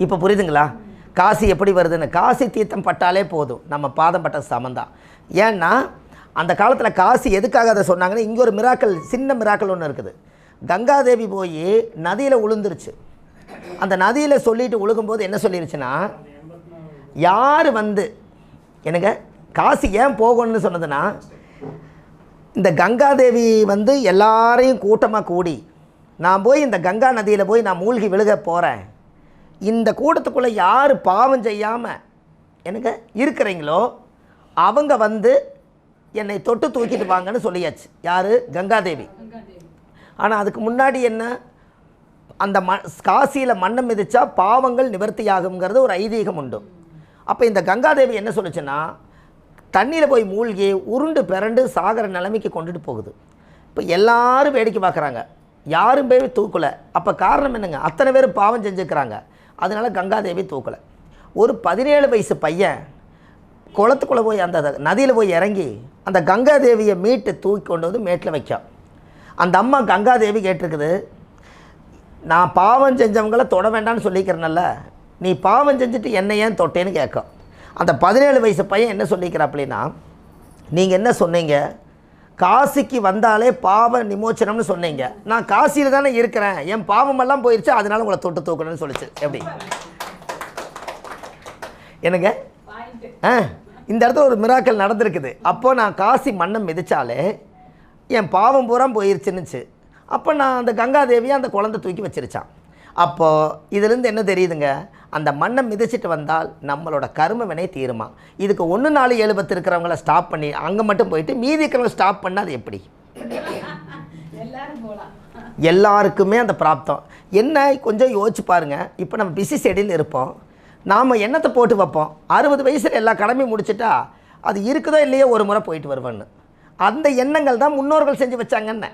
இப்போ புரியுதுங்களா? காசி எப்படி வருதுன்னு. காசி தீர்த்தம் பட்டாலே போதும், நம்ம பாதம் பட்ட சமந்தான். ஏன்னா அந்த காலத்தில் காசி எதுக்காக அதை சொன்னாங்கன்னா, இங்கே ஒரு மிராக்கள், சின்ன மிராக்கள் ஒன்று இருக்குது. கங்காதேவி போய் நதியில் உளுந்துருச்சு. அந்த நதியில் சொல்லிட்டு உழுகும்போது என்ன சொல்லிருச்சுன்னா, யார் வந்து எனக்கு காசி ஏன் போகணும்னு சொன்னதுன்னா, இந்த கங்காதேவி வந்து எல்லாரையும் கூட்டமாக கூடி நான் போய் இந்த கங்கா நதியில் போய் நான் மூழ்கி விழுக போகிறேன், இந்த கூட்டத்துக்குள்ளே யார் பாவம் செய்யாமல் எனக்கு இருக்கிறீங்களோ அவங்க வந்து என்னை தொட்டு தூக்கிட்டு வாங்கன்னு சொல்லியாச்சு. யார்? கங்காதேவி. ஆனால் அதுக்கு முன்னாடி என்ன, அந்த காசியில் மண்ணை மிதிச்சா பாவங்கள் நிவர்த்தியாகுங்கிறது ஒரு ஐதீகம் உண்டு. அப்போ இந்த கங்காதேவி என்ன சொல்லுச்சுன்னா, தண்ணியில் போய் மூழ்கி உருண்டு பிறண்டு சாகர நிலைமைக்கு கொண்டுட்டு போகுது. இப்போ எல்லாரும் வேடிக்கை பார்க்குறாங்க, யாரும் போய் தூக்கலை. அப்போ காரணம் என்னங்க, அத்தனை பேர் பாவம் செஞ்சுக்கிறாங்க. அதனால் கங்காதேவி தூக்கலை. ஒரு 17 வயசு பையன் குளத்துக்குள்ளே போய் அந்த நதியில் போய் இறங்கி அந்த கங்காதேவியை மீட்டு தூக்கி கொண்டு வந்து மேட்டில் வைக்கும். அந்த அம்மா கங்காதேவி கேட்டிருக்குது, நான் பாவம் செஞ்சவங்கள தொட வேண்டான்னு சொல்லிக்கிறேன்ல, நீ பாவம் செஞ்சுட்டு என்னை ஏன் தொட்டேன்னு கேட்கும். அந்த 17 வயசு பையன் என்ன சொல்லிக்கிறாப்பின்னா, நீங்கள் என்ன சொன்னீங்க, காசிக்கு வந்தாலே பாவ நிமோச்சனம்னு சொன்னீங்க, நான் காசியில் தானே இருக்கிறேன், என் பாவமெல்லாம் போயிடுச்சு, அதனால உங்களை தொட்டு தூக்கணும்னு சொல்லிச்சு. எப்படி எனக்கு இந்த இடத்துல ஒரு மிராக்கள் நடந்திருக்குது. அப்போது நான் காசி மண்ணை மிதித்தாலே என் பாவம் பூரா போயிருச்சுன்னுச்சு. அப்போ நான் அந்த கங்காதேவியை அந்த குழந்தை தூக்கி வச்சிருச்சான். அப்போது இதுலேருந்து என்ன தெரியுதுங்க, அந்த மண்ணை மிதிச்சிட்டு வந்தால் நம்மளோட கர்ம வினை தீருமா. இதுக்கு 1 4 7 10 இருக்கிறவங்கள ஸ்டாப் பண்ணி அங்கே மட்டும் போயிட்டு மீதி இருக்கிறவங்க ஸ்டாப் பண்ணால் அது எப்படி? எல்லாருக்குமே அந்த பிராப்தம் என்ன, கொஞ்சம் யோசிச்சு பாருங்கள். இப்போ நம்ம பிஸி ஷெடியூல் இருப்போம், நாம் எண்ணத்தை போட்டு வைப்போம், 60 வயசில் எல்லா கடமையும் முடிச்சுட்டா அது இருக்குதோ இல்லையோ ஒரு முறை போயிட்டு வருவேன்னு. அந்த எண்ணங்கள் தான் முன்னோர்கள் செஞ்சு வச்சாங்கன்னு.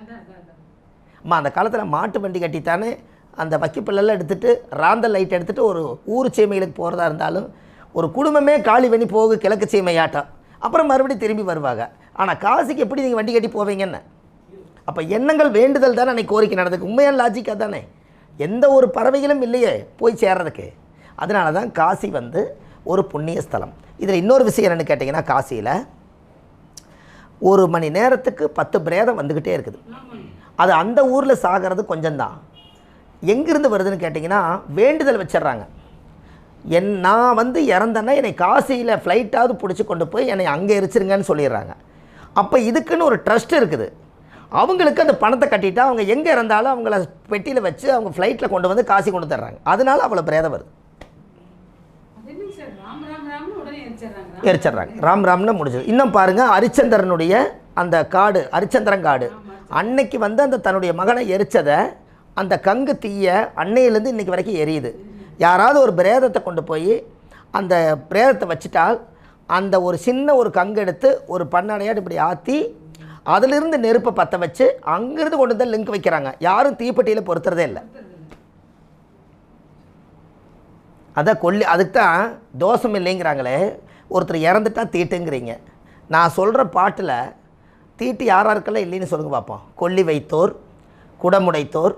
அம்மா அந்த காலத்தில் மாட்டு வண்டி கட்டித்தானே அந்த வக்கிப்பிள்ளெல்லாம் எடுத்துகிட்டு ராந்தல் லைட் எடுத்துகிட்டு ஒரு ஊர் சீமைகளுக்கு போகிறதா இருந்தாலும் ஒரு குடும்பமே காளி வண்டி போகு கிழக்கு சீமையாட்டம், அப்புறம் மறுபடியும் திரும்பி வருவாங்க. ஆனால் காசிக்கு எப்படி நீங்கள் வண்டி கட்டி போவீங்கன்னு. அப்போ எண்ணங்கள் வேண்டுதல் தானே அன்றைக்கி கோரிக்கை நடந்ததுக்கு. உண்மையான லாஜிக்காக தானே, எந்த ஒரு பறவைகளும் இல்லையே போய் சேர்றதுக்கு. அதனால தான் காசி வந்து ஒரு புண்ணிய ஸ்தலம். இதில் இன்னொரு விஷயம் என்னென்னு கேட்டிங்கன்னா, காசியில் 1 மணி நேரத்துக்கு 10 பிரேதம் வந்துக்கிட்டே இருக்குது. அது அந்த ஊரில் சாகிறது கொஞ்சம்தான். எங்கேருந்து வருதுன்னு கேட்டிங்கன்னா, வேண்டுதல் வச்சிட்றாங்க. நான் வந்து இறந்தேன்னா என்னை காசியில் ஃப்ளைட்டாவது பிடிச்சி கொண்டு போய் என்னை அங்கே எரிச்சிருங்கன்னு சொல்லிடுறாங்க. அப்போ இதுக்குன்னு ஒரு ட்ரஸ்ட் இருக்குது. அவங்களுக்கு அந்த பணத்தை கட்டிட்டா அவங்க எங்கே இறந்தாலும் அவங்கள பெட்டியில் வச்சு அவங்க ஃப்ளைட்டில் கொண்டு வந்து காசி கொண்டு தர்றாங்க. அதனால அவ்வளோ பிரேதம் வருது. எரிச்சிட்றாங்க, ராம் ராம்னு முடிஞ்சது. இன்னும் பாருங்கள், ஹரிச்சந்திரனுடைய அந்த காடு, ஹரிச்சந்திரன் அன்னைக்கு வந்து அந்த தன்னுடைய மகனை எரிச்சதை அந்த கங்கு தீய அன்னையிலேருந்து இன்றைக்கி வரைக்கும் எரியுது. யாராவது ஒரு பிரேதத்தை கொண்டு போய் அந்த பிரேதத்தை வச்சுட்டால் அந்த ஒரு சின்ன ஒரு கங்கு எடுத்து ஒரு பண்ணடையாடு இப்படி ஆற்றி அதிலிருந்து நெருப்பை பற்ற வச்சு அங்கேருந்து கொண்டு வந்து லிங்க் வைக்கிறாங்க. யாரும் தீப்பெட்டியில் பொறுத்துறதே இல்லை. அதான் கொல்லி, அதுக்கு தான் தோஷம் இல்லைங்கிறாங்களே. ஒருத்தர் இறந்துட்டா தீட்டுங்கிறீங்க. நான் சொல்கிற பாட்டில் தீட்டு யாராருக்கெல்லாம் இல்லைன்னு சொல்லுங்க பார்ப்போம். கொல்லி வைத்தோர், குடமுடைத்தோர்,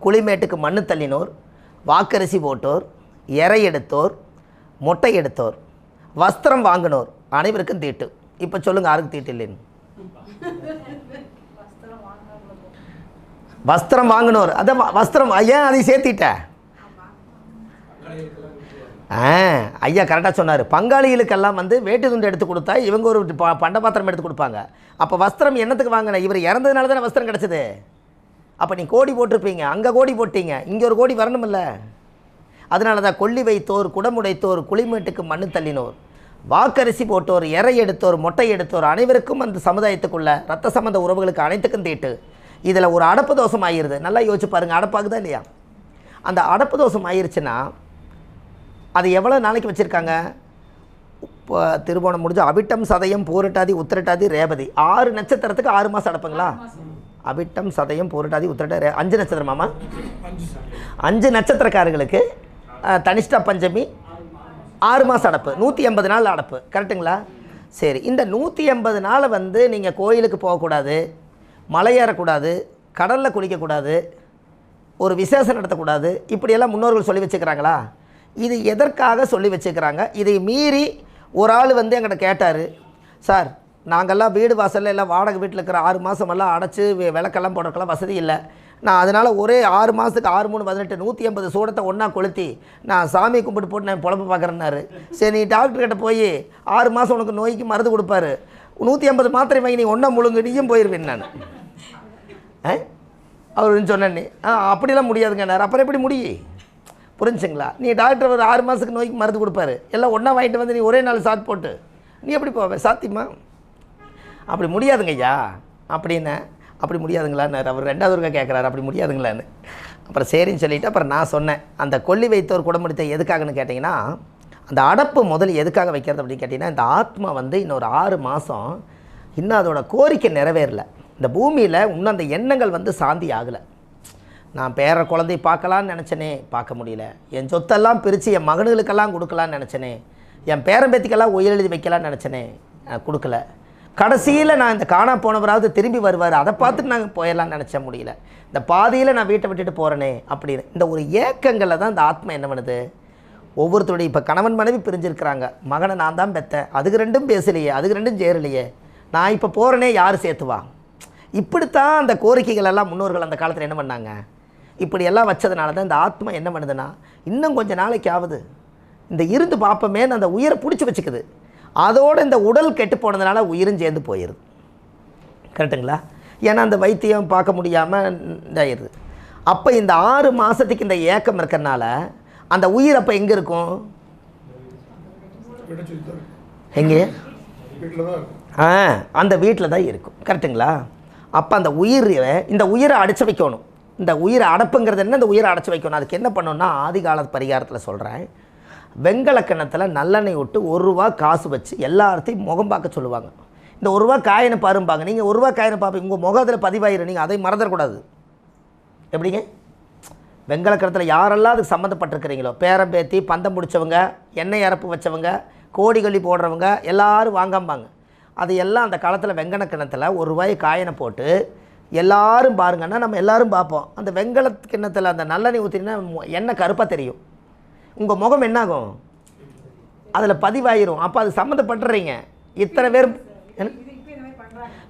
குளிமேட்டுக்கு மண்ணு தள்ளினோர், வாக்கரிசி போட்டோர், இறை எடுத்தோர், மொட்டை எடுத்தோர், வஸ்திரம் வாங்கினோர் அனைவருக்கும் தீட்டு. இப்போ சொல்லுங்கள், யாருக்கு தீட்டு இல்லைன்னு? வஸ்திரம் வாங்கினோர், அதான் வஸ்திரம். ஏன் அதை சேர்த்திட்டேன்? ஐயா கரெக்டாக சொன்னார். பங்காளிகளுக்கெல்லாம் வந்து வேட்டு துண்டு எடுத்து கொடுத்தா இவங்க ஒரு பண்ட பாத்திரம் எடுத்து கொடுப்பாங்க. அப்போ வஸ்திரம் என்னத்துக்கு வாங்கின? இவர் இறந்ததுனால தானே வஸ்திரம் கிடச்சிது. அப்போ நீ கோடி போட்டிருப்பீங்க, அங்கே கோடி போட்டீங்க, இங்கே ஒரு கோடி வரணுமில்ல. அதனால தான் கொல்லி வைத்தோர், குடமுடைத்தோர், குளிமேட்டுக்கு மண்ணு தள்ளினோர், வாக்கரிசி போட்டோர், இறை எடுத்தோர், மொட்டை எடுத்தோர் அனைவருக்கும் அந்த சமுதாயத்துக்குள்ள ரத்த சம்பந்த உறவுகளுக்கு அனைத்துக்கும் தீட்டு. இதில் ஒரு அடப்பு தோஷம் ஆகிடுது. நல்லா யோசிச்சு பாருங்கள், அடப்பாகுதா இல்லையா? அந்த அடப்பு தோஷம் ஆயிடுச்சுன்னா அது எவ்வளோ நாளைக்கு வச்சுருக்காங்க? இப்போ திருவோணம் முடிஞ்சு அவிட்டம், சதயம், பூரட்டாதி, உத்திரட்டாதி, ரேவதி 6 நட்சத்திரத்துக்கு 6 மாதம் அடப்புங்களா? அவிட்டம், சதயம், பூரட்டாதி, உத்திரட்டாதி 5 நட்சத்திரமாமா? 5 நட்சத்திரக்காரர்களுக்கு தனிஷ்டா பஞ்சமி 6 மாதம் அடப்பு, 180 நாள் அடப்பு. கரெக்டுங்களா? சரி, இந்த 180 நாளை வந்து நீங்கள் கோயிலுக்கு போகக்கூடாது, மலை ஏறக்கூடாது, கடலில் குளிக்கக்கூடாது, ஒரு விசேஷம் நடத்தக்கூடாது, இப்படியெல்லாம் முன்னோர்கள் சொல்லி வச்சுக்கிறாங்களா? இது எதற்காக சொல்லி வச்சுக்கிறாங்க? இதை மீறி ஒரு ஆள் வந்து என்கிட்ட கேட்டார், சார் நாங்கள்லாம் வீடு வாசலில் எல்லாம் வாடகை வீட்டில் இருக்கிற 6 மாதமெல்லாம் அடைச்சி விளக்கெல்லாம் போடுறதுக்கெல்லாம் வசதி இல்லை, நான் அதனால் ஒரே 6 மாதத்துக்கு 6 3 18 180 சூடத்தை ஒன்றா கொளுத்தி நான் சாமி கும்பிட்டு போட்டு நான் பொழப்பு பார்க்குறேன்னாரு. சரி நீ டாக்டர்கிட்ட போய் 6 மாதம் உனக்கு நோய்க்கு மருந்து கொடுப்பாரு, 180 மாத்திரை வாங்கி நீ ஒன்றா முழுங்கு நீயும் போயிடுவேன் நான். அவர் சொன்னேன், அப்படிலாம் முடியாதுங்கன்னாரு. அப்புறம் எப்படி முடியும்? புரிஞ்சுங்களா? நீ டாக்டர் ஒரு 6 மாதத்துக்கு நோய்க்கு மருந்து கொடுப்பாரு, எல்லாம் ஒன்றா வாங்கிட்டு வந்து நீ ஒரே நாள் சாத் போட்டு நீ எப்படி போவேன்? சாத்தியமா? அப்படி முடியாதுங்க ஐயா அப்படின்னு. அப்படி முடியாதுங்களான்னு அவர் 2வது ஒருக்கா கேட்குறாரு, அப்படி முடியாதுங்களான்னு. அப்புறம் சரின்னு சொல்லிவிட்டு அப்புறம் நான் சொன்னேன், அந்த கொல்லி வைத்தோர் குடமுடித்த எதுக்காகன்னு கேட்டிங்கன்னா, அந்த அடப்பு முதல் எதுக்காக வைக்கிறது அப்படின்னு கேட்டிங்கன்னா, இந்த ஆத்மா வந்து இன்னொரு 6 மாதம் இன்னும் அதோட கோரிக்கை நிறைவேறலை. இந்த பூமியில் இன்னும் அந்த எண்ணங்கள் வந்து சாந்தி ஆகலை. நான் பேர குழந்தை பார்க்கலான்னு நினச்சேனே, பார்க்க முடியல. என் சொத்தெல்லாம் பிரித்து என் மகனுகளுக்கெல்லாம் கொடுக்கலான்னு நினச்சேனே, என் பேரம்பேத்திக்கெல்லாம் உயிர் எழுதி வைக்கலான்னு நினச்சேனே, கொடுக்கல. கடைசியில் நான் இந்த காணா போனவராவது திரும்பி வருவார், அதை பார்த்துட்டு நாங்கள் போயிடலான்னு நினச்ச முடியல. இந்த பாதியில் நான் வீட்டை விட்டுட்டு போகிறேனே அப்படின்னு இந்த ஒரு ஏக்கங்களில் தான் இந்த ஆத்மா என்ன பண்ணுது. ஒவ்வொருத்தருடைய இப்போ கணவன் மனைவி பிரிஞ்சிருக்கிறாங்க, மகனை நான் தான் பெற்றேன், அதுக்கு 2ம் பேசலையே, அதுக்கு 2ம் சேரலையே, நான் இப்போ போகிறேனே யார் சேர்த்துவா? இப்படித்தான் அந்த கோரிக்கைகள் எல்லாம் முன்னோர்கள் அந்த காலத்தில் என்ன பண்ணாங்க. இப்படியெல்லாம் வச்சதுனால தான் இந்த ஆத்மா என்ன பண்ணுதுன்னா, இன்னும் கொஞ்சம் நாளைக்கு ஆகுது இந்த இருந்து பார்ப்போமே அந்த உயிரை பிடிச்சி வச்சுக்குது. அதோடு இந்த உடல் கெட்டு போனதுனால உயிரும் சேர்ந்து போயிடுது. கரெக்டுங்களா? ஏன்னா அந்த வைத்தியம் பார்க்க முடியாமல் இதாகிடுது. அப்போ இந்த 6 மாதத்துக்கு இந்த ஏக்கம் இருக்கிறனால அந்த உயிர் அப்போ எங்கே இருக்கும்? எங்கே? அந்த வீட்டில் தான் இருக்கும். கரெக்டுங்களா? அப்போ அந்த இந்த உயிரை அடைச்சி வைக்கணும். இந்த உயிரை அடப்புங்கிறது என்ன? இந்த உயிரை அடைச்சி வைக்கணும். அதுக்கு என்ன பண்ணணும்னா, ஆதி கால பரிகாரத்தில் சொல்கிறேன், வெங்கல கிணத்துல நல்லெண்ணெய் விட்டு 1 ரூபா காசு வச்சு எல்லாத்தையும் முகம் பார்க்க சொல்லுவாங்க. இந்த 1 ரூபா காயினை பாரும்பாங்க. நீங்கள் 1 ரூபா காயினை பார்ப்பீங்க, உங்கள் முகத்தில் பதிவாயிரும், நீங்கள் அதை மறந்துடக்கூடாது. எப்படிங்க? வெங்கல கிணத்துல யாரெல்லாம் அதுக்கு சம்மந்தப்பட்டிருக்கிறீங்களோ, பேரம்பேத்தி பந்தம் முடித்தவங்க, எண்ணெய் அரப்பு வச்சவங்க, கோடிகளி போடுறவங்க எல்லாரும் வாங்காம்பாங்க. அது எல்லாம் அந்த காலத்தில் வெங்கல கிணத்துல 1 ரூபாய் காயினை போட்டு எல்லாரும் பாருங்கன்னா நம்ம எல்லோரும் பார்ப்போம். அந்த வெங்கல கிணத்துல அந்த நல்லெண்ணெய் ஊற்றினா எண்ணெய் கருப்பாக தெரியும், உங்கள் முகம் என்னாகும்? அதில் பதிவாயிரும். அப்போ அது சம்மந்தப்பட்டுறீங்க. இத்தனை பேர்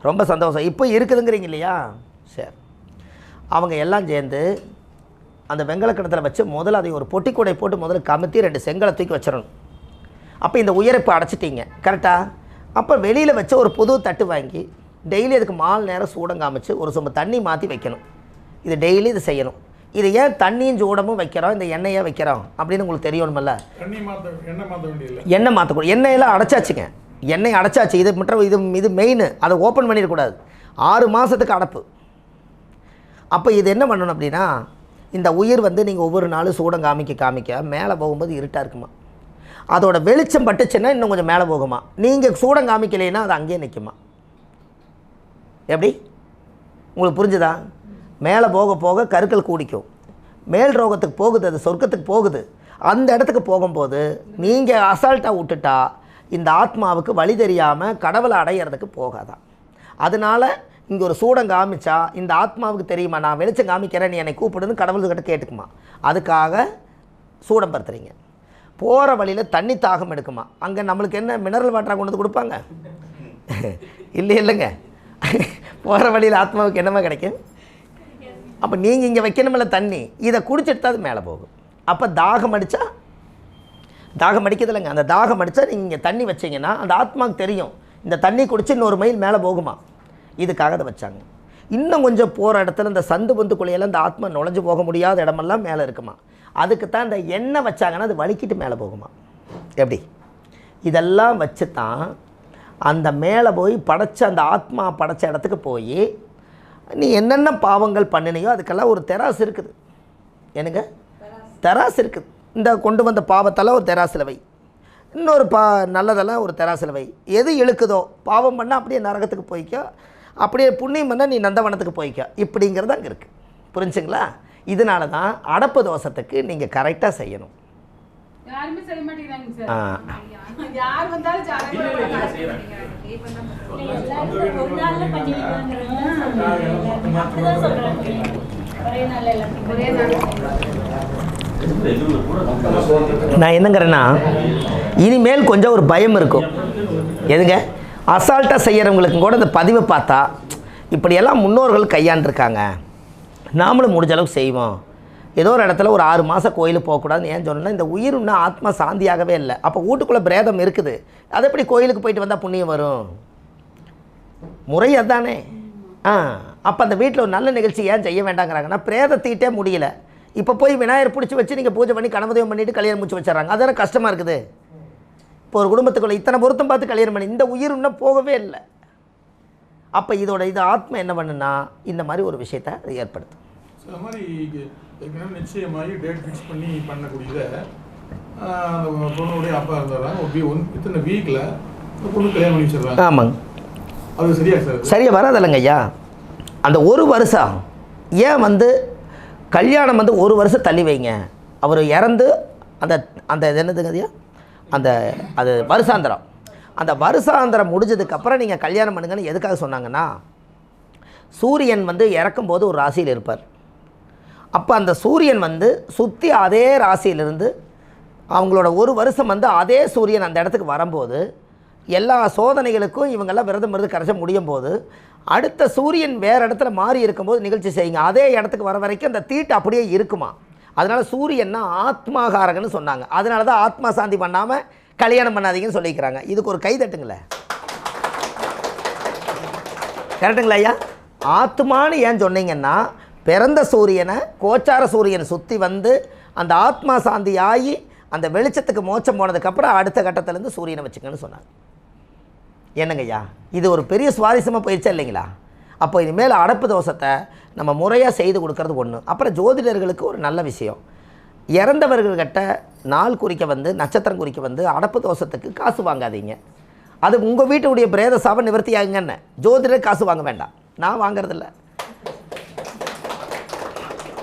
ரொம்ப சந்தோஷம். இப்போ இருக்குதுங்கிறீங்க இல்லையா? சரி, அவங்க எல்லாம் சேர்ந்து அந்த வெங்கல கிணத்துல வச்சு முதல்ல அதை ஒரு பொட்டி கூடை போட்டு முதல்ல கமுத்தி 2 செங்கலை தூக்கி வச்சிடணும். அப்போ இந்த உயிரை இப்போ அடைச்சிட்டிங்க, கரெக்டாக? அப்போ வெளியில் வச்சு ஒரு புது தட்டு வாங்கி டெய்லி அதுக்கு 4 நேரம் சூடம் காமிச்சு ஒரு சொம்பு தண்ணி மாற்றி வைக்கணும். இது டெய்லி இது செய்யணும். இது ஏன் தண்ணியும் சூடமும் வைக்கிறோம், இந்த எண்ணெயை வைக்கிறோம் அப்படின்னு உங்களுக்கு தெரியணுமில்ல. எண்ணெய் மாற்றக்கூடாது. எண்ணெயெல்லாம் அடைச்சாச்சுங்க, எண்ணெய் அடைச்சாச்சு. இது மட்டும் இது மெயின். அதை ஓப்பன் பண்ணிடக்கூடாது. 6 மாதத்துக்கு அடப்பு. அப்போ இது என்ன பண்ணணும் அப்படின்னா, இந்த உயிர் வந்து நீங்கள் ஒவ்வொரு நாளும் சூடம் காமிக்க மேலே போகும்போது இருட்டாக இருக்குமா, அதோட வெளிச்சம் பட்டுச்சுன்னா இன்னும் கொஞ்சம் மேலே போகுமா. நீங்கள் சூடம் காமிக்கலைன்னா அது அங்கேயே நிற்குமா. எப்படி உங்களுக்கு புரிஞ்சுதா? மேலே போக போக கருக்கள் கூடிக்கும், மேல் ரோகத்துக்கு போகுது, அது சொர்க்கத்துக்கு போகுது. அந்த இடத்துக்கு போகும்போது நீங்கள் அசால்ட்டாக விட்டுட்டா இந்த ஆத்மாவுக்கு வழி தெரியாமல் கடவுளை அடையிறதுக்கு போகாதான். அதனால் இங்கே ஒரு சூடம் காமிச்சா இந்த ஆத்மாவுக்கு தெரியுமா, நான் வெளிச்சம் காமிக்கிறேன், நீ என்னை கூப்பிடுன்னு கடவுள்கிட்ட கேட்டுக்குமா. அதுக்காக சூடம் படுத்துறீங்க. போகிற வழியில் தண்ணி தாகம் எடுக்குமா. அங்கே நம்மளுக்கு என்ன மினரல் வாட்டராக கொண்டு வந்து கொடுப்பாங்க? இல்லைங்க, போகிற வழியில் ஆத்மாவுக்கு என்னமா கிடைக்கும்? அப்போ நீங்கள் இங்கே வைக்கணுமில்ல தண்ணி, இதை குடிச்சிட்டு தான் அது மேலே போகும். அப்போ தாகம் அடித்தா, தாகம் அடிக்கிறதில்லைங்க, அந்த தாகம் அடித்தா நீங்கள் இங்கே தண்ணி வச்சிங்கன்னா அந்த ஆத்மாவுக்கு தெரியும் இந்த தண்ணி குடிச்சு 100 மைல் மேலே போகுமா. இதுக்காக அதை வச்சாங்க. இன்னும் கொஞ்சம் போகிற இடத்துல இந்த சந்து பந்துக்குள்ளையெல்லாம் இந்த ஆத்மா நுழைஞ்சு போக முடியாத இடமெல்லாம் மேலே இருக்குமா. அதுக்கு தான் இந்த எண்ணெய் வச்சாங்கன்னா அது வலிக்கிட்டு மேலே போகுமா. எப்படி? இதெல்லாம் வச்சு தான் அந்த மேலே போய் படைச்ச அந்த ஆத்மா படைச்ச இடத்துக்கு போய் நீ என்னென்ன பாவங்கள் பண்ணினையோ அதுக்கெல்லாம் ஒரு தெராசு இருக்குது. எனக்கு தெராசு இருக்குது. இந்த கொண்டு வந்த பாவத்தெல்லாம் ஒரு தெராசில் வை, இன்னொரு நல்லதெல்லாம் ஒரு தெராசில் வை. எது இழுக்குதோ, பாவம் பண்ணால் அப்படியே நரகத்துக்கு போய்க்க, அப்படியே புண்ணியம் பண்ணால் நீ நந்தவனத்துக்கு போய்க்க, இப்படிங்கிறது அங்கே இருக்குது. புரிஞ்சுங்களா? இதனால தான் அடப்பு தோசத்துக்கு நீங்கள் கரெக்டாக செய்யணும். யாருமே செய்ய மாட்டேங்கிறாங்க சார். யார் வந்தாலும் ஒரு நாள்ல பண்ணிடுவாங்க. ஒரே நாள்ல நான் என்னங்கிறேன்னா இனிமேல் கொஞ்சம் ஒரு பயம் இருக்கும். எதுங்க, அசால்ட்டாக செய்கிறவங்களுக்கும் கூட இந்த பதிவை பார்த்தா இப்படியெல்லாம் முன்னோர்கள் கையாண்டுருக்காங்க, நாமளும் முடிஞ்ச அளவுக்கு செய்வோம். ஏதோ ஒரு இடத்துல ஒரு 6 மாதம் கோயிலுக்கு போகக்கூடாதுன்னு ஏன் சொன்னேன்னா, இந்த உயிர் இன்னும் ஆத்மா சாந்தியாகவே இல்லை. அப்போ வீட்டுக்குள்ளே பிரேதம் இருக்குது, அது எப்படி கோயிலுக்கு போயிட்டு வந்தால் புண்ணியம் வரும்? முறை அதுதானே. அப்போ அந்த வீட்டில் ஒரு நல்ல நிகழ்ச்சி ஏன் செய்ய வேண்டாங்கிறாங்கன்னா, பிரேதத்தீட்டே முடியல, இப்போ போய் விநாயகர் பிடிச்சி வச்சு நீங்கள் பூஜை பண்ணி கணபதியம் பண்ணிவிட்டு கல்யாணம் முடிச்சு வச்சிடறாங்க. அதுதானே கஷ்டமாக இருக்குது. இப்போ ஒரு குடும்பத்துக்குள்ளே இத்தனை பொருத்தம் பார்த்து கல்யாணம் பண்ணி இந்த உயிர் இன்னும் போகவே இல்லை. அப்போ இது ஆத்மா என்ன பண்ணுன்னா இந்த மாதிரி ஒரு விஷயத்தை அது ஏற்படுத்தும். சில மாதிரி நிச்சயமாகி டேட் ஃபிக்ஸ் பண்ணி பண்ணக்கூடியதை அந்த பொண்ணுடைய அப்பா இருந்தாங்க, இத்தனை வீக்கில் அந்த பொண்ணு கல்யாணம் பண்ணி வச்சிடுறாங்க. ஆமாங்க, அது சரியா சார்? சரியாக வராதில்லைங்க ஐயா. அந்த ஒரு வருஷம் ஏன் கல்யாணம் 1 வருஷம் தள்ளி வைங்க. அவர் இறந்து அந்த அந்த என்னதுங்க ஐயா, அது வருஷாந்திரம், அந்த வருஷாந்திரம் முடிஞ்சதுக்கப்புறம் நீங்கள் கல்யாணம் பண்ணுங்கன்னு எதுக்காக சொன்னாங்கன்னா, சூரியன் இறக்கும்போது ஒரு ராசியில் இருப்பார். அப்போ அந்த சூரியன் சுற்றி அதே ராசியிலிருந்து அவங்களோட ஒரு வருஷம் அதே சூரியன் அந்த இடத்துக்கு வரும்போது எல்லா சோதனைகளுக்கும் இவங்கெல்லாம் விரதம் இருந்து கரைச்ச முடியும் போது அடுத்த சூரியன் வேறு இடத்துல மாறி இருக்கும்போது நிகழ்ச்சி செய்யுங்க. அதே இடத்துக்கு வர வரைக்கும் அந்த தீட்டு அப்படியே இருக்குமா. அதனால் சூரியன்னா ஆத்மாகாரகன்னு சொன்னாங்க. அதனால தான் ஆத்மா சாந்தி பண்ணாமல் கல்யாணம் பண்ணாதீங்கன்னு சொல்லிக்கிறாங்க. இதுக்கு ஒரு கை தட்டுங்களே. கரெக்டுங்களா ஐயா? ஆத்மான்னு ஏன் சொன்னீங்கன்னா, பிறந்த சூரியனை கோச்சார சூரியன் சுற்றி அந்த ஆத்மா சாந்தி ஆகி அந்த வெளிச்சத்துக்கு மோட்சம் போனதுக்கப்புறம் அடுத்த கட்டத்திலேருந்து சூரியனை வச்சுக்கன்னு சொன்னாங்க. என்னங்க ஐயா, இது ஒரு பெரிய சுவாரஸ்யமாக போயிடுச்சா இல்லைங்களா? அப்போ இனிமேல் அடப்பு தோஷத்தை நம்ம முறையாக செய்து கொடுக்கறது ஒன்று. அப்புறம் ஜோதிடர்களுக்கு ஒரு நல்ல விஷயம், இறந்தவர்கள்கிட்ட நாள் குறிக்க நட்சத்திரம் குறிக்க அடப்பு தோஷத்துக்கு காசு வாங்காதீங்க. அது உங்கள் வீட்டுடைய பிரேத சாப நிவர்த்தி ஆகுங்கன்னு. ஜோதிடர் காசு வாங்க வேண்டாம், நான் வாங்கிறதில்ல.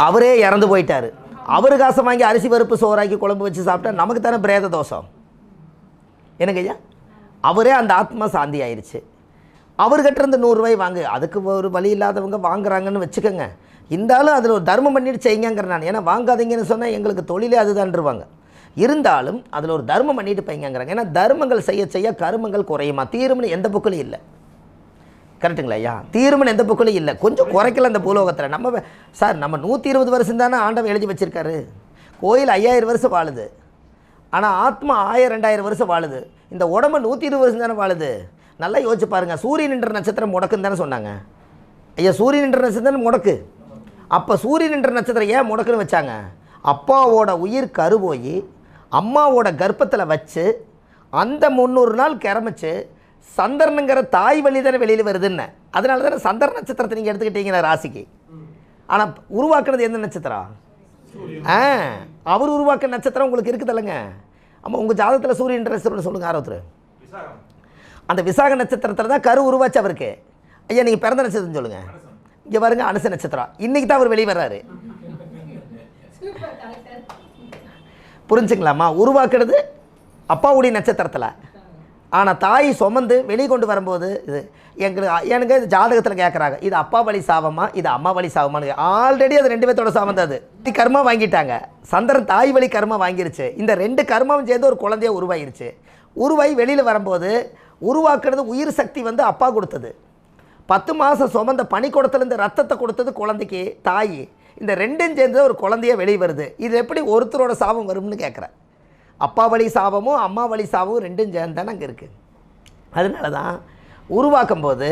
அவரே இறந்து போயிட்டார், அவர் காசை வாங்கி அரிசி பருப்பு சோறாக்கி குழம்பு வச்சு சாப்பிட்டா நமக்கு தானே பிரேத தோஷம். எனக்கு ஐயா, அவரே அந்த ஆத்மா சாந்தி ஆயிடுச்சு. அவர்கிட்ட இருந்து 100 ரூபாய் வாங்கு, அதுக்கு ஒரு வழி இல்லாதவங்க வாங்குறாங்கன்னு வச்சுக்கோங்க. இருந்தாலும் அதில் ஒரு தர்மம் பண்ணிட்டு செய்யுங்கிற நான். ஏன்னா வாங்காதீங்கன்னு சொன்னால் எங்களுக்கு தொழிலே அதுதான்ருவாங்க. இருந்தாலும் அதில் ஒரு தர்மம் பண்ணிட்டு பையங்கிறாங்க. ஏன்னா தர்மங்கள் செய்ய செய்ய கருமங்கள் குறையுமா. தீரும்னு எந்த புக்கிலும் இல்லை. கரெக்டுங்களா ஐயா? தீர்மன் எந்த புக்கிலும் இல்லை. கொஞ்சம் குறைக்கல அந்த பூலோகத்தில். நம்ம சார் நம்ம 120 வருஷம் தானே ஆண்டவன் எழுதி வச்சுருக்காரு. கோயில் 5000 வருஷம் வாழுது, ஆனால் ஆத்மா 1000-2000 வருஷம் வாழுது. இந்த உடம்பு 120 வருஷம் தானே வாழுது. நல்லா யோசிச்சு பாருங்கள். சூரியன் என்ற நட்சத்திரம் முடக்குன்னு தானே சொன்னாங்க ஐயா. சூரியன் என்ற நட்சத்திரம் முடக்கு. அப்போ சூரியன் என்ற நட்சத்திரம் ஏன் முடக்குன்னு வச்சாங்க? அப்பாவோட உயிர் கருவோய் அம்மாவோட கர்ப்பத்தில் வச்சு அந்த 300 நாள் கிளம்பிச்சு சந்திரனுங்கிற தாய் வழி தானே வெளியில் வருதுன்னு. அதனால தானே சந்திர நட்சத்திரத்தை நீங்கள் எடுத்துக்கிட்டீங்கன்னா ராசிக்கு. ஆனால் உருவாக்குனது எந்த நட்சத்திரம்? அவர் உருவாக்க நட்சத்திரம் உங்களுக்கு இருக்குதில்லைங்க. ஆமாம், உங்கள் ஜாதகத்தில் சூரியன் நட்சத்திரம்னு சொல்லுங்கள். ஆரோத்தர் அந்த விசாக நட்சத்திரத்தில் தான் கரு உருவாச்சு அவருக்கு. ஐயா நீங்கள் பிறந்த நட்சத்திரம் சொல்லுங்கள். இங்கே பாருங்க, அனுச நட்சத்திரம். இன்றைக்கி தான் அவர் வெளியே வர்றாரு. புரிஞ்சுங்களாம்மா? உருவாக்குறது அப்பாவுடைய நட்சத்திரத்தில், ஆனால் தாய் சுமந்து வெளியே கொண்டு வரும்போது இது எனக்கு இது ஜாதகத்தில் கேட்குறாங்க, இது அப்பா வழி சாபமா இது அம்மா வழி சாபமானு. ஆல்ரெடி அது 2 பேர்த்தோட சாபம் தான். அது கர்மா வாங்கிட்டாங்க. சந்திரன் தாய் வழி கர்மா வாங்கிருச்சு. இந்த 2 கர்மாவும் சேர்ந்து ஒரு குழந்தைய உருவாயிருச்சு. உருவாகி வெளியில் வரும்போது உருவாக்குறது உயிர் சக்தி அப்பா கொடுத்தது. 10 மாதம் சுமந்த பனிக்கூடத்துலேருந்து ரத்தத்தை கொடுத்தது குழந்தைக்கு தாய். இந்த 2ம் சேர்ந்து ஒரு குழந்தைய வெளியே வருது. இது எப்படி ஒருத்தரோட சாபம் வரும்னு கேட்குறேன். அப்பா வழி சாபமும் அம்மா வழி சாபமும் 2ம் சேர்ந்து தானே அங்கே இருக்குது. அதனால தான் உருவாக்கும் போது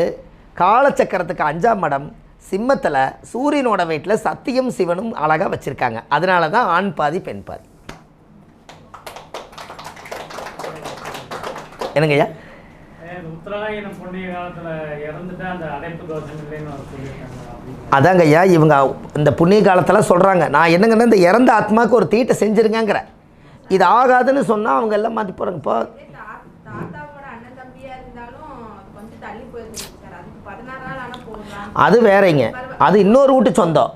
காலச்சக்கரத்துக்கு 5ஆம் இடம் சிம்மத்தில் சூரியனோட வீட்டில் சத்தியும் சிவனும் அழகாக வச்சுருக்காங்க. அதனால தான் ஆண் பாதி பெண் பாதி. என்னங்கய்யா? அதாங்க ஐயா, இவங்க இந்த புண்ணிய காலத்தில் சொல்கிறாங்க. நான் என்னங்கன்னா, இந்த இறந்த ஆத்மாவுக்கு ஒரு தீட்டை செஞ்சுருங்கிற. இது ஆகாதுன்னு சொன்னால் அவங்க எல்லாம் மாற்றி போகிறாங்க. இப்போ அது வேறங்க, அது இன்னொரு வீட்டு சொந்தம்,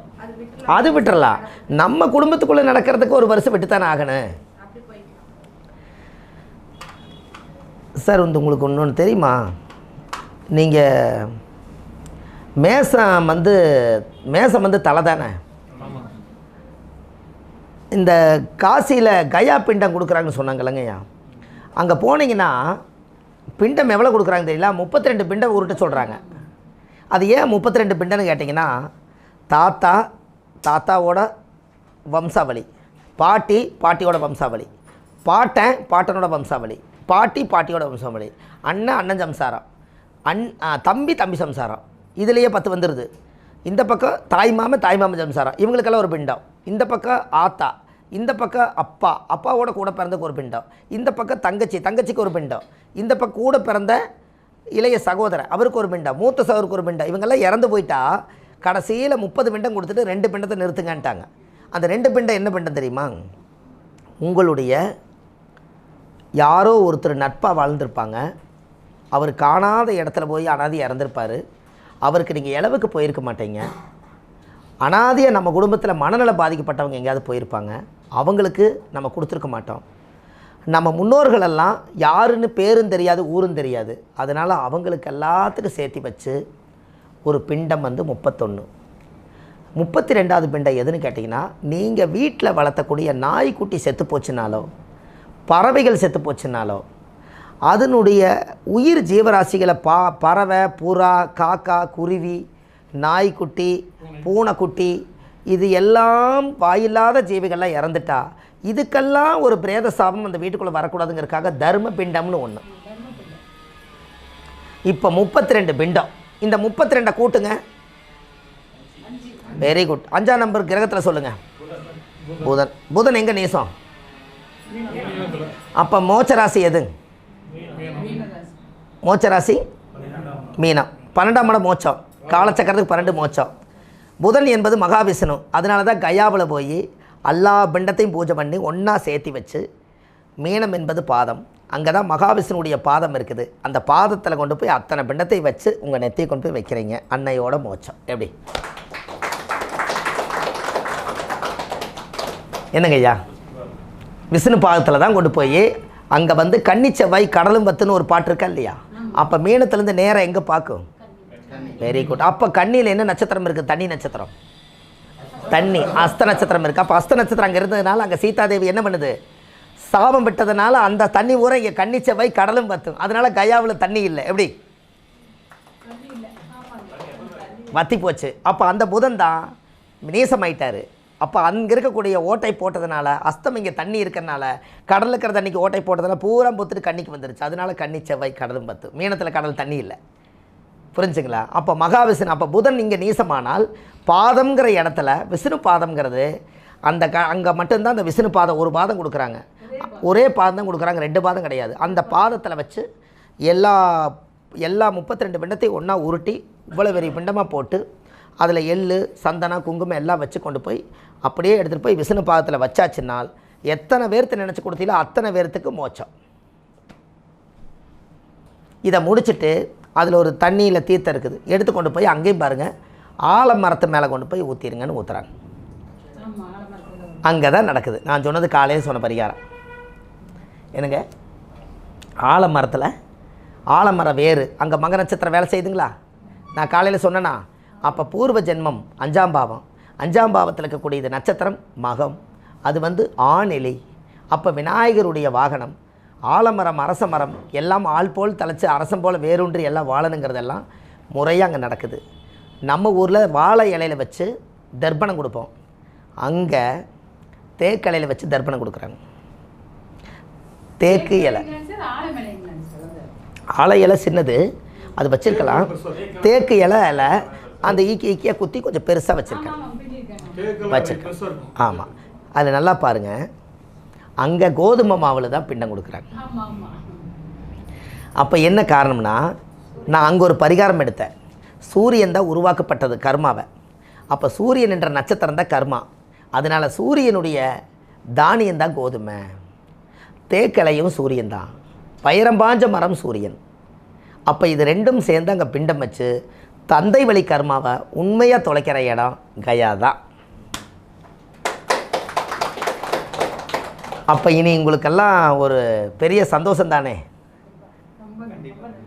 அது விட்டுறலாம். நம்ம குடும்பத்துக்குள்ளே நடக்கிறதுக்கு 1 வருஷம் விட்டு தானே ஆகணும். சார் உங்களுக்கு இன்னொன்று தெரியுமா? நீங்கள் மேசம் தலை தானே. இந்த காசியில் கயா பிண்டம் கொடுக்குறாங்கன்னு சொன்னாங்கல்லங்கய்யா, அங்கே போனீங்கன்னா பிண்டம் எவ்வளோ கொடுக்குறாங்க தெரியல, 32 பிண்டம் உருட்ட சொல்கிறாங்க. அது ஏன் 32 பிண்டம்னு கேட்டிங்கன்னா, தாத்தாவோட வம்சாவளி, பாட்டியோட வம்சாவளி, பாட்டனோட வம்சாவளி, பாட்டியோட வம்சாவளி, அண்ணன் சம்சாரம், தம்பி சம்சாரம், இதுலேயே 10 வந்துடுது. இந்த பக்கம் தாய் மாமன் சம்சாரம், இவங்களுக்கெல்லாம் ஒரு பிண்டம். இந்த பக்கம் ஆத்தா, இந்த பக்கம் அப்பாவோட கூட பிறந்தக்கு ஒரு பிண்டம், இந்த பக்கம் தங்கச்சிக்கு ஒரு பிண்டம், இந்த பக்கம் கூட பிறந்த இளைய சகோதரர் அவருக்கு ஒரு பிண்டம், மூத்த சகோதருக்கு ஒரு பிண்டம். இவங்கெல்லாம் இறந்து போயிட்டா கடைசியில் 30 பிண்டம் கொடுத்துட்டு 2 பிண்டத்தை நிறுத்துங்கன்ட்டாங்க. அந்த 2 பிண்டம் என்ன பிண்டம் தெரியுமா? உங்களுடைய யாரோ ஒருத்தர் நட்பாக வாழ்ந்திருப்பாங்க, அவர் காணாத இடத்துல போய் அனாதையாக இறந்துருப்பார், அவருக்கு நீங்கள் இளவுக்கு போயிருக்க மாட்டீங்க. அனாதையாக நம்ம குடும்பத்தில் மனநல பாதிக்கப்பட்டவங்க எங்கேயாவது போயிருப்பாங்க, அவங்களுக்கு நம்ம கொடுத்துருக்க மாட்டோம். நம்ம முன்னோர்களெல்லாம் யாருன்னு பேரும் தெரியாது ஊரும் தெரியாது, அதனால் அவங்களுக்கு எல்லாத்துக்கும் சேர்த்து வச்சு ஒரு பிண்டம் வந்து 31. 32வது பிண்டம் எதுன்னு கேட்டிங்கன்னா, நீங்கள் வீட்டில் வளர்த்தக்கூடிய நாய்க்குட்டி செத்து போச்சுனாலோ பறவைகள் செத்து போச்சுனாலோ அதனுடைய உயிர் ஜீவராசிகளை பறவை, புறா, காக்கா, குருவி, நாய்க்குட்டி, பூனைக்குட்டி, இது எல்லாம் வாயில்லாத ஜீவிகள்லாம் இறந்துட்டா இதுக்கெல்லாம் ஒரு பிரேத சாபம் அந்த வீட்டுக்குள்ளே வரக்கூடாதுங்கிறதுக்காக தர்ம பிண்டம்னு ஒன்று. இப்போ 32 பிண்டம். இந்த 32 கூட்டுங்க. Very good. 5ஆம் நம்பர் கிரகத்தில் சொல்லுங்கள். புதன் எங்கே நேசம்? அப்போ மோட்சராசி எது? மோட்சராசி மீனம். 12ஆம் இடம் மோட்சம். காலச்சக்கரத்துக்கு 12 மோட்சம். புதன் என்பது மகாவிஷ்ணு. அதனால தான் கயாவில் போய் எல்லா பிண்டத்தையும் பூஜை பண்ணி ஒன்றா சேர்த்தி வச்சு, மீனம் என்பது பாதம், அங்கே தான் மகாவிஷ்ணுடைய பாதம் இருக்குது. அந்த பாதத்தில் கொண்டு போய் அத்தனை பிண்டத்தை வச்சு உங்கள் நெத்தியை கொண்டு போய் வைக்கிறீங்க. அன்னையோட மோட்சம். எப்படி என்னங்க ஐயா? விஷ்ணு பாதத்தில் தான் கொண்டு போய் அங்கே வந்து கன்னி செவ்வாய் கடலும் வத்துன்னு ஒரு பாட்டு இருக்கா இல்லையா? அப்போ மீனத்துலேருந்து நேராக எங்கே பார்க்கும்? Very good. அப்போ கண்ணியில் என்ன நட்சத்திரம் இருக்குது? தண்ணி நட்சத்திரம். தண்ணி அஸ்த நட்சத்திரம் இருக்குது. அப்போ அஸ்த நட்சத்திரம் அங்கே இருந்ததுனால அங்கே சீதாதேவி என்ன பண்ணுது? சாபம் விட்டதுனால அந்த தண்ணி ஊரை இங்கே கன்னி செவ்வாய் கடலும் வத்தும். அதனால் கயாவில் தண்ணி இல்லை. எப்படி வத்தி போச்சு. அப்போ அந்த புதன் தான் நீசமாயிட்டார். அப்போ அங்கே இருக்கக்கூடிய ஓட்டை போட்டதுனால, அஸ்தம் இங்கே தண்ணி இருக்கிறனால, கடலில் இருக்கிற தண்ணிக்கு ஓட்டை போட்டதுனால பூரா பொத்துட்டு கண்ணிக்கு வந்துருச்சு. அதனால கன்னி செவ்வாய் கடலும் பத்து. மீனத்தில் கடல் தண்ணி இல்லை. புரிஞ்சுங்களா? அப்போ மகாவிஷ்ணு, அப்போ புதன் இங்கே நீசமானால் பாதம்ங்கிற இடத்துல விஷ்ணு பாதம்ங்கிறது அந்த அங்கே மட்டும்தான் அந்த விஷ்ணு பாதம் ஒரு பாதம் கொடுக்குறாங்க. ஒரே பாதம் தான் கொடுக்குறாங்க, 2 பாதம் கிடையாது. அந்த பாதத்தில் வச்சு எல்லா 32 பிண்டத்தையும் ஒன்றா உருட்டி இவ்வளோ பெரிய பிண்டமாக போட்டு அதில் எள்ளு, சந்தனம், குங்குமம் எல்லாம் வச்சு கொண்டு போய் அப்படியே எடுத்துகிட்டு போய் விஷ்ணு பாதத்தில் வச்சாச்சுன்னால் எத்தனை பேர்த்து நினச்சி கொடுத்தீங்களோ அத்தனை பேர்த்துக்கு மோட்சம். இதை முடிச்சுட்டு அதில் ஒரு தண்ணியில் தீர்த்தம் இருக்குது, எடுத்து கொண்டு போய் அங்கேயும் பாருங்கள் ஆலமரத்து மேலே கொண்டு போய் ஊற்றிடுங்கன்னு ஊற்றுறாங்க. அங்கே தான் நடக்குது நான் சொன்னது காலையில் சொன்ன பரிகாரம். என்னங்க, ஆலமரத்தில் ஆலமர வேறு அங்கே மக நட்சத்திரம் வேலை செய்யுதுங்களா? நான் காலையில் சொன்னேன்னா, அப்போ பூர்வ ஜென்மம் 5ஆம் பாவம், 5ஆம் பாவத்தில் இருக்கக்கூடிய இது நட்சத்திரம் மகம், அது வந்து ஆணிலை. அப்போ விநாயகருடைய வாகனம் ஆலமரம், அரச மரம் எல்லாம் ஆள் போல் தலைச்சு அரசம் போல் வேரூன்றி எல்லாம் வாழணுங்கிறதெல்லாம் முறையாக அங்கே நடக்குது. நம்ம ஊரில் வாழை இலையில் வச்சு தர்ப்பணம் கொடுப்போம், அங்கே தேக்கு இலையில் வச்சு தர்ப்பணம் கொடுக்குறாங்க. தேக்கு இலை, ஆலை இலை சின்னது அது வச்சுருக்கலாம், தேக்கு இலையில் அந்த ஈக்கியாக குத்தி கொஞ்சம் பெருசாக வச்சுருக்கேன். ஆமாம், அதில் நல்லா பாருங்கள், அங்கே கோதுமை மாவில் தான் பிண்டம் கொடுக்குறாங்க. அப்போ என்ன காரணம்னா, நான் அங்கே ஒரு பரிகாரம் எடுத்தேன். சூரியன் தான் உருவாக்கப்பட்டது கர்மாவை. அப்போ சூரியன் என்ற நட்சத்திரம் தான் கர்மா. அதனால் சூரியனுடைய தானியம் தான் கோதுமை, தேக்கலையும் சூரியன் தான், பயிரம்பாஞ்ச மரம் சூரியன். அப்போ இது ரெண்டும் சேர்ந்து அங்கே பிண்டம் வச்சு தந்தை வழி கர்மாவை உண்மையாக தொலைக்கிற இடம் கயா தான். அப்போ இனி உங்களுக்கெல்லாம் ஒரு பெரிய சந்தோஷம் தானே?